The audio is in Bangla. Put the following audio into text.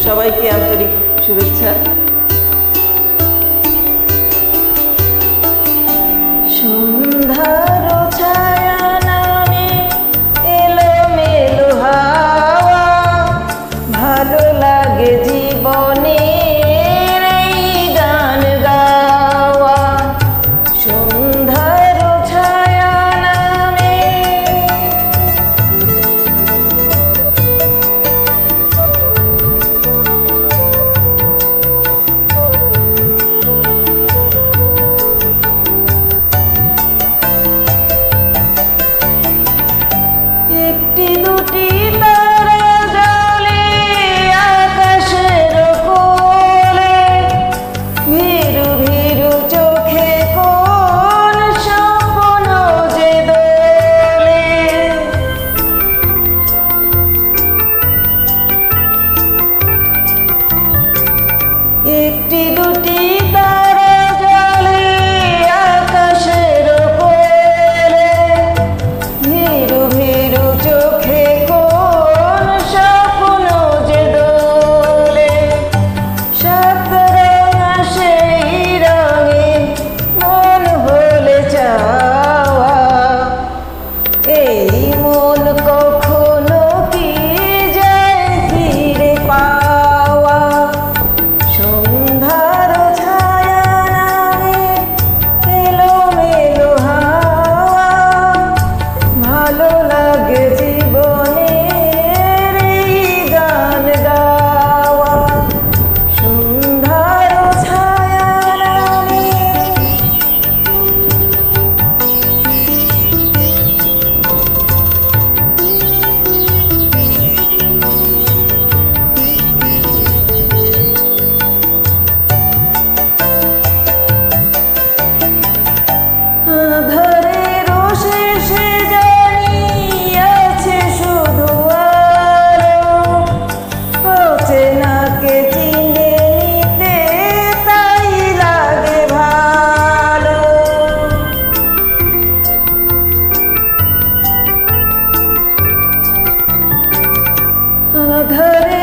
সবাইকে আন্তরিক শুভেচ্ছা। সন্ধ্যার ছায়া নামে এলোমেলো হাওয়া, ভালো লাগে জীবনের এই গান গাওয়া। সন্ধ্যার ছায়া নামে একটি দুটি তারা জ্বলে আকাশের কোলে, ভীরু ভীরু চোখে কোন স্বপ্ন যে দোলে। একটি দুটি তারা জ্বলে আকাশের কোলে, ভীরু ভীরু চোখে কোন স্বপ্ন যে দোলে। সাত রঙা সেই রঙে মন হলে চাওয়া, এই মন কখনো কি যায় ফিরে পাওয়া। সন্ধ্যার ছায়া নামে এলোমেলো হাওয়া, ভালো লাগে জীবনের এই গান গাওয়া। সন্ধ্যার ছায়া নামে আঁধারের শেষে জানি আছে শুধু আলো, অচেনাকে চিনে নিতে তাই লাগে ভালো। আঁধারে